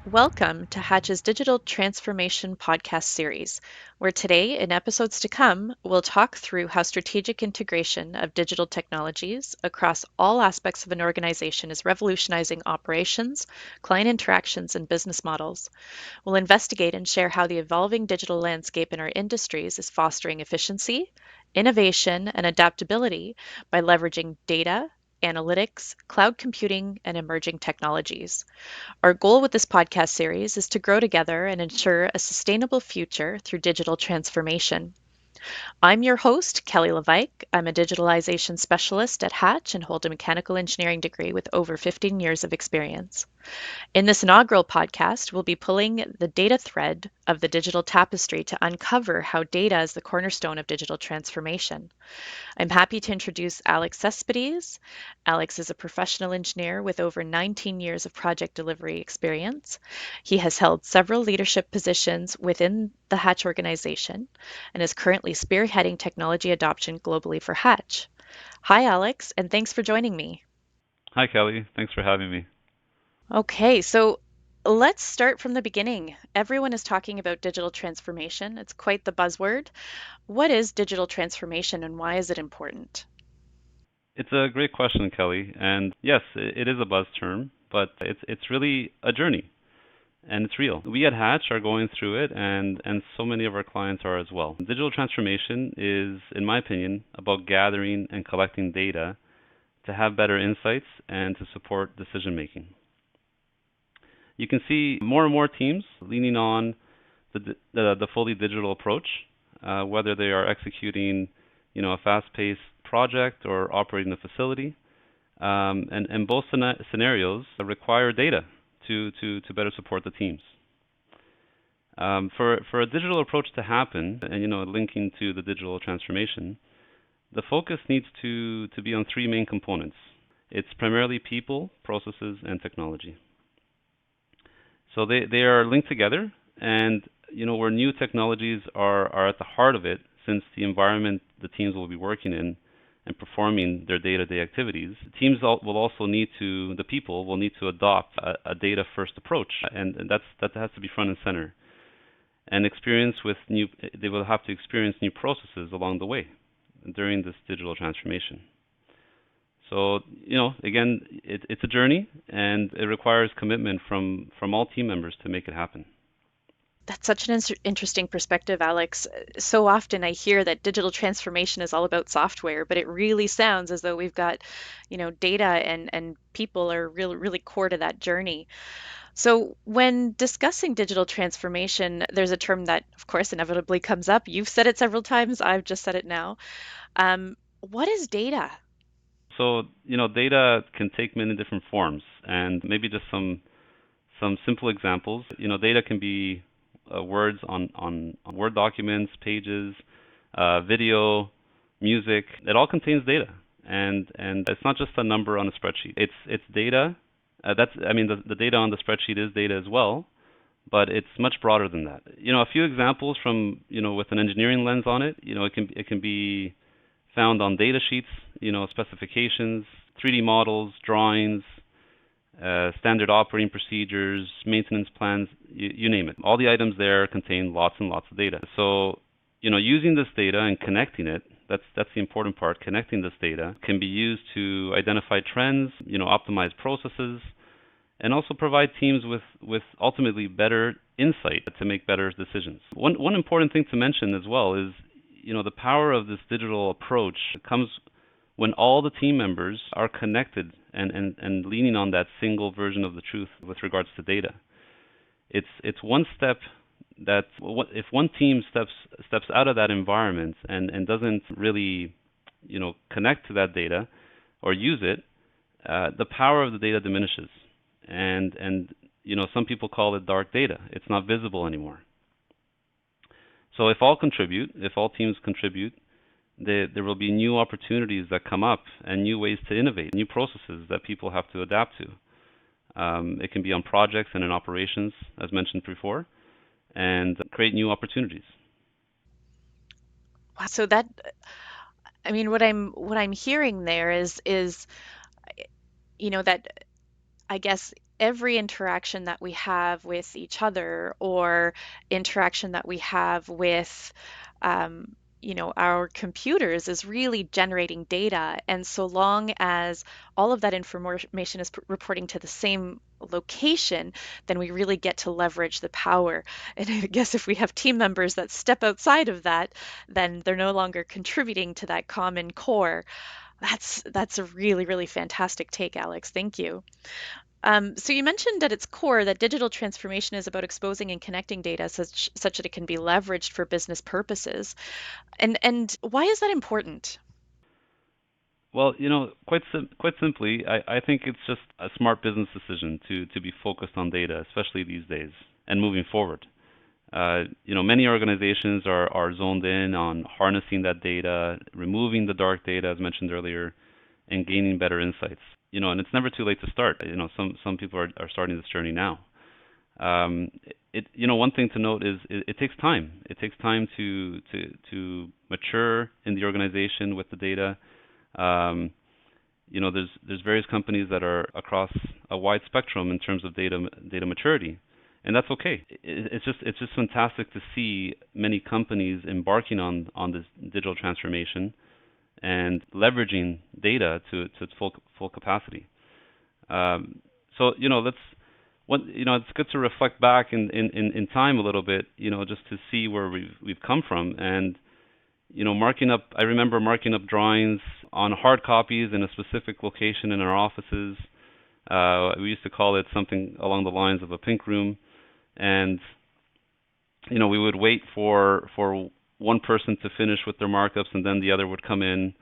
Welcome to Hatch's Digital Transformation Podcast series, where today, in episodes to come, we'll talk through how strategic integration of digital technologies across all aspects of an organization is revolutionizing operations, client interactions, and business models. We'll investigate and share how the evolving digital landscape in our industries is fostering efficiency, innovation, and adaptability by leveraging data, analytics, cloud computing, and emerging technologies. Our goal with this podcast series is to grow together and ensure a sustainable future through digital transformation. I'm your host, Kelly Levesque. I'm a digitalization specialist at Hatch and hold a mechanical engineering degree with over 15 years of experience. In this inaugural podcast, we'll be pulling the data thread of the digital tapestry to uncover how data is the cornerstone of digital transformation. I'm happy to introduce Alex Cespedes. Alex is a professional engineer with over 19 years of project delivery experience. He has held several leadership positions within the Hatch organization and is currently spearheading technology adoption globally for Hatch. Hi, Alex, and thanks for joining me. Hi, Kelly. Thanks for having me. Okay, so let's start from the beginning. Everyone is talking about digital transformation. It's quite the buzzword. What is digital transformation and why is it important? It's a great question, Kelly. And yes, it is a buzz term, but it's really a journey, and it's real. We at Hatch are going through it, and so many of our clients are as well. Digital transformation is, in my opinion, about gathering and collecting data to have better insights and to support decision making. You can see more and more teams leaning on the fully digital approach, whether they are executing, a fast-paced project or operating a facility. And both scenarios require data to better support the teams. For a digital approach to happen, and linking to the digital transformation, the focus needs to be on three main components. It's primarily people, processes, and technology. So they are linked together, and where new technologies are at the heart of it, since the environment the teams will be working in and performing their day-to-day activities, the people will need to adopt a data-first approach, and that has to be front and center. And they will have to experience new processes along the way during this digital transformation. So, again, it's a journey, and it requires commitment from all team members to make it happen. That's such an interesting perspective, Alex. So often I hear that digital transformation is all about software, but it really sounds as though we've got, data and people are really, really core to that journey. So when discussing digital transformation, there's a term that, of course, inevitably comes up. You've said it several times. I've just said it now. What is data? So, data can take many different forms, and maybe just some simple examples. Data can be words on Word documents, pages, video, music. It all contains data, and it's not just a number on a spreadsheet. It's data. The data on the spreadsheet is data as well, but it's much broader than that. A few examples from with an engineering lens on it. It can be found on data sheets, specifications, 3D models, drawings, standard operating procedures, maintenance plans, you name it. All the items there contain lots and lots of data. So, using this data and connecting it, that's the important part. Connecting this data can be used to identify trends, optimize processes, and also provide teams with ultimately better insight to make better decisions. One important thing to mention as well is, the power of this digital approach comes when all the team members are connected and leaning on that single version of the truth with regards to data. It's one step that if one team steps out of that environment and doesn't really connect to that data or use it, the power of the data diminishes, and some people call it dark data. It's not visible anymore. So if all teams contribute, there will be new opportunities that come up and new ways to innovate, new processes that people have to adapt to. It can be on projects and in operations, as mentioned before, and create new opportunities. Wow. So that, I mean, what I'm hearing there is, that I guess every interaction that we have with each other or interaction that we have with, our computers is really generating data. And so long as all of that information is reporting to the same location, then we really get to leverage the power. And I guess if we have team members that step outside of that, then they're no longer contributing to that common core. That's a really, really fantastic take, Alex. Thank you. So you mentioned at its core that digital transformation is about exposing and connecting data such that it can be leveraged for business purposes. And why is that important? Well, quite simply, I think it's just a smart business decision to be focused on data, especially these days and moving forward. Many organizations are zoned in on harnessing that data, removing the dark data, as mentioned earlier, and gaining better insights. And it's never too late to start. Some people are starting this journey now. One thing to note is it takes time. It takes time to mature in the organization with the data. Um, there's various companies that are across a wide spectrum in terms of data maturity, and that's okay. It's just fantastic to see many companies embarking on this digital transformation and leveraging data to its full capacity. So let's it's good to reflect back in time a little bit, just to see where we've come from. And marking up, I remember marking up drawings on hard copies in a specific location in our offices. We used to call it something along the lines of a pink room, and we would wait for one person to finish with their markups, and then the other would come in.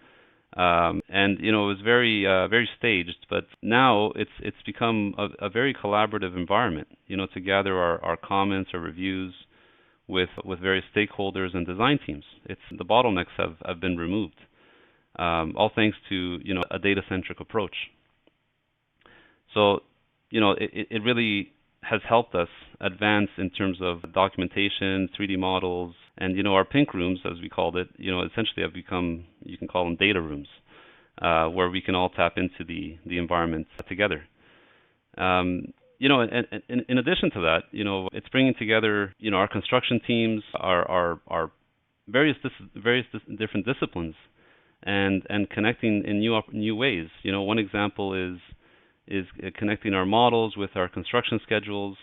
And it was very staged, but now it's become a very collaborative environment. To gather our comments, our reviews with various stakeholders and design teams. It's the bottlenecks have been removed, all thanks to a data-centric approach. So it really has helped us advance in terms of documentation, 3D models, and our pink rooms, as we called it, essentially have become, you can call them data rooms, where we can all tap into the environment together. And in addition to that, it's bringing together, our construction teams, our various different disciplines, and connecting in new ways. One example is connecting our models with our construction schedules,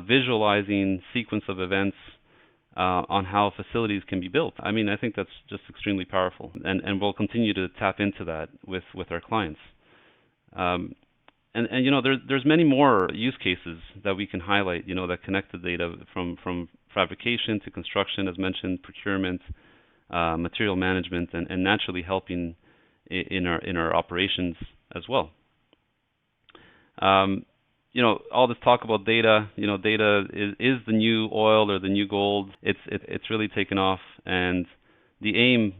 visualizing sequence of events on how facilities can be built. I mean, I think that's just extremely powerful, and we'll continue to tap into that with our clients. Um, and there's many more use cases that we can highlight, that connect the data from fabrication to construction, as mentioned, procurement, material management, and naturally helping in our operations as well. Um, all this talk about data, data is the new oil or the new gold. It's really taken off, and the aim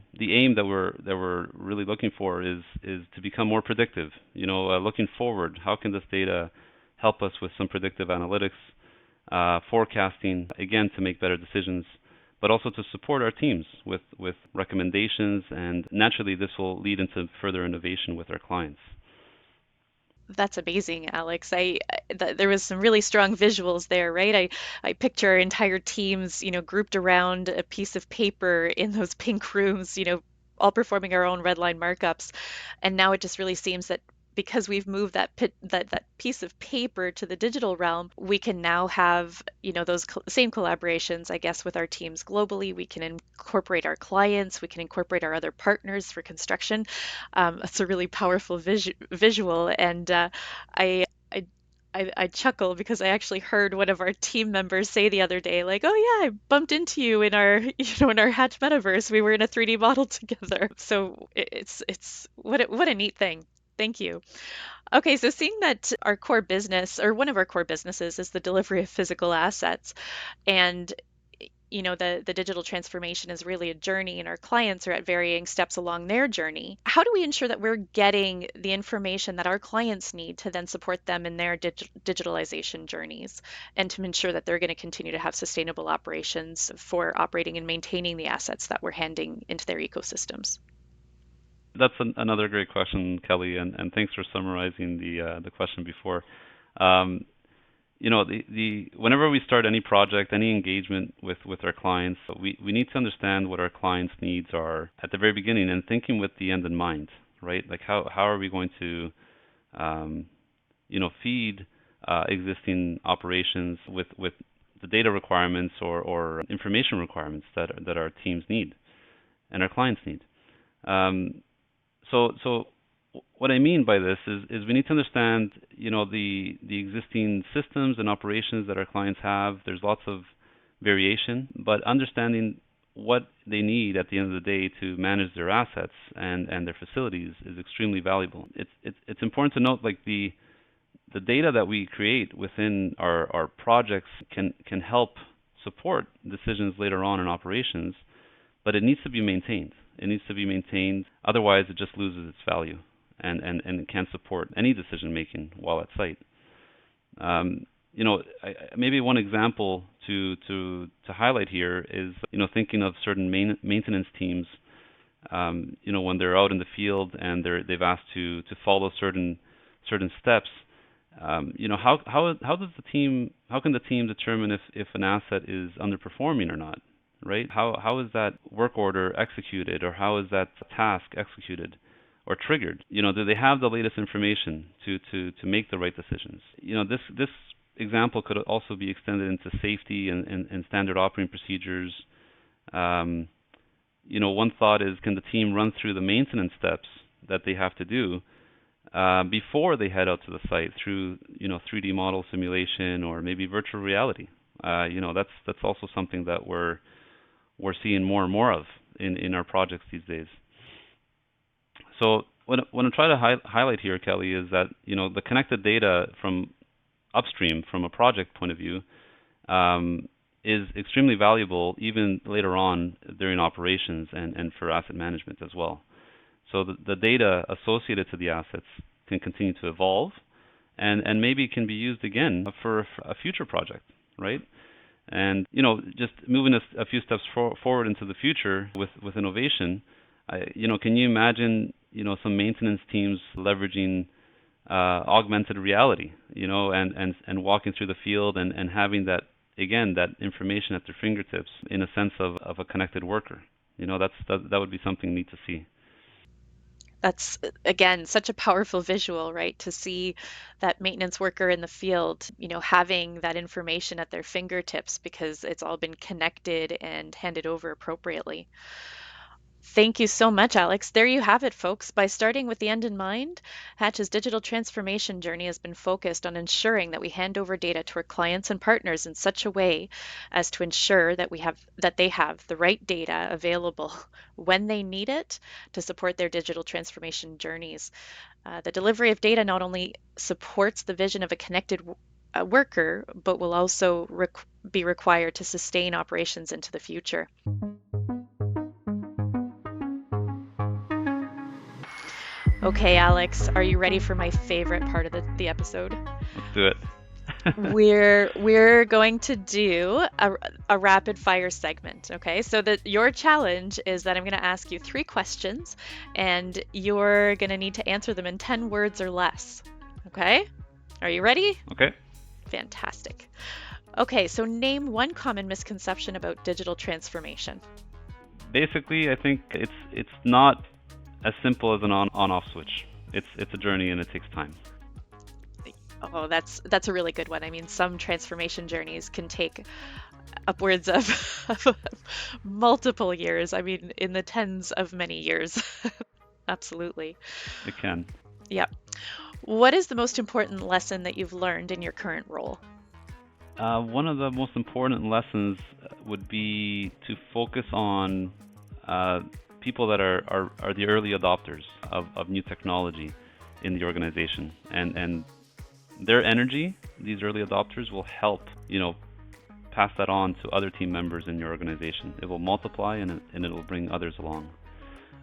that we're really looking for is to become more predictive. Looking forward, how can this data help us with some predictive analytics, forecasting, again, to make better decisions, but also to support our teams with recommendations, and naturally this will lead into further innovation with our clients. That's amazing, Alex. There was some really strong visuals there, right? I picture our entire teams, grouped around a piece of paper in those pink rooms, all performing our own red line markups. And now it just really seems that because we've moved that piece of paper to the digital realm, we can now have, those same collaborations, I guess, with our teams globally. We can incorporate our clients, we can incorporate our other partners for construction. It's a really powerful visual, and I I chuckle because I actually heard one of our team members say the other day, like, "Oh yeah, I bumped into you in our, in our Hatch metaverse. We were in a 3D model together." So it's what a neat thing. Thank you. Okay, so seeing that our core business, or one of our core businesses, is the delivery of physical assets, and the digital transformation is really a journey and our clients are at varying steps along their journey. How do we ensure that we're getting the information that our clients need to then support them in their digitalization journeys and to ensure that they're going to continue to have sustainable operations for operating and maintaining the assets that we're handing into their ecosystems? That's another great question, Kelly, and thanks for summarizing the question before. Um, the whenever we start any project, any engagement with our clients, we need to understand what our clients' needs are at the very beginning and thinking with the end in mind, right? Like how are we going to um, feed existing operations with the data requirements or information requirements that our teams need and our clients need. Um, so what I mean by this is we need to understand, the existing systems and operations that our clients have. There's lots of variation, but understanding what they need at the end of the day to manage their assets and their facilities is extremely valuable. It's important to note, like, the data that we create within our projects can help support decisions later on in operations, but it needs to be maintained. It needs to be maintained, otherwise it just loses its value and it can't support any decision making while at site. Maybe one example to highlight here is, thinking of certain maintenance teams, when they're out in the field and they've asked to follow certain steps. How can the team determine if an asset is underperforming or not, right? How is that work order executed, or how is that task executed or triggered? Do they have the latest information to make the right decisions? This example could also be extended into safety and standard operating procedures. One thought is, can the team run through the maintenance steps that they have to do before they head out to the site through 3D model simulation or maybe virtual reality? That's also something that we're seeing more and more of in our projects these days. So what I'm trying to highlight here, Kelly, is that the connected data from upstream, from a project point of view, is extremely valuable even later on during operations and for asset management as well. So the data associated to the assets can continue to evolve, and maybe can be used again for a future project, right? And just moving a few steps forward into the future with innovation, can you imagine some maintenance teams leveraging augmented reality, and walking through the field and having that information at their fingertips in a sense of a connected worker? That would be something neat to see. That's, again, such a powerful visual, right? To see that maintenance worker in the field, having that information at their fingertips because it's all been connected and handed over appropriately. Thank you so much, Alex. There you have it, folks. By starting with the end in mind, Hatch's digital transformation journey has been focused on ensuring that we hand over data to our clients and partners in such a way as to ensure that they have the right data available when they need it to support their digital transformation journeys. The delivery of data not only supports the vision of a connected worker, but will also be required to sustain operations into the future. Okay, Alex, are you ready for my favorite part of the episode? Let's do it. We're going to do a rapid fire segment, okay? So that your challenge is that I'm going to ask you 3 questions and you're going to need to answer them in 10 words or less. Okay? Are you ready? Okay. Fantastic. Okay, so name one common misconception about digital transformation. Basically, I think it's not as simple as an on-off switch. It's a journey and it takes time. Oh, that's a really good one. I mean, some transformation journeys can take upwards of multiple years. I mean, in the tens of many years. Absolutely. It can. Yep. What is the most important lesson that you've learned in your current role? One of the most important lessons would be to focus on people that are the early adopters of new technology in the organization, and their energy, these early adopters, will help pass that on to other team members in your organization. It will multiply and it will bring others along.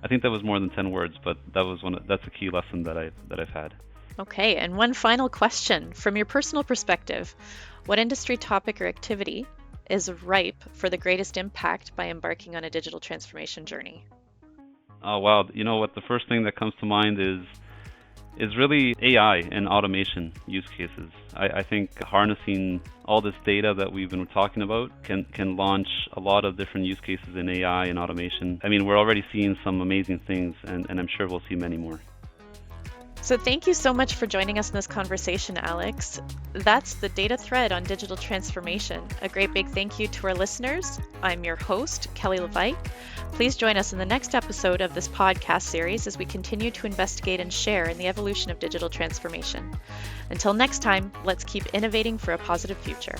I think that was more than 10 words, but that's a key lesson that I've had. Okay, and one final question. From your personal perspective, what industry topic or activity is ripe for the greatest impact by embarking on a digital transformation journey? Oh wow, you know what? The first thing that comes to mind is really AI and automation use cases. I think harnessing all this data that we've been talking about can launch a lot of different use cases in AI and automation. I mean, we're already seeing some amazing things, and I'm sure we'll see many more. So thank you so much for joining us in this conversation, Alex. That's the data thread on digital transformation. A great big thank you to our listeners. I'm your host, Kelly Levesque. Please join us in the next episode of this podcast series as we continue to investigate and share in the evolution of digital transformation. Until next time, let's keep innovating for a positive future.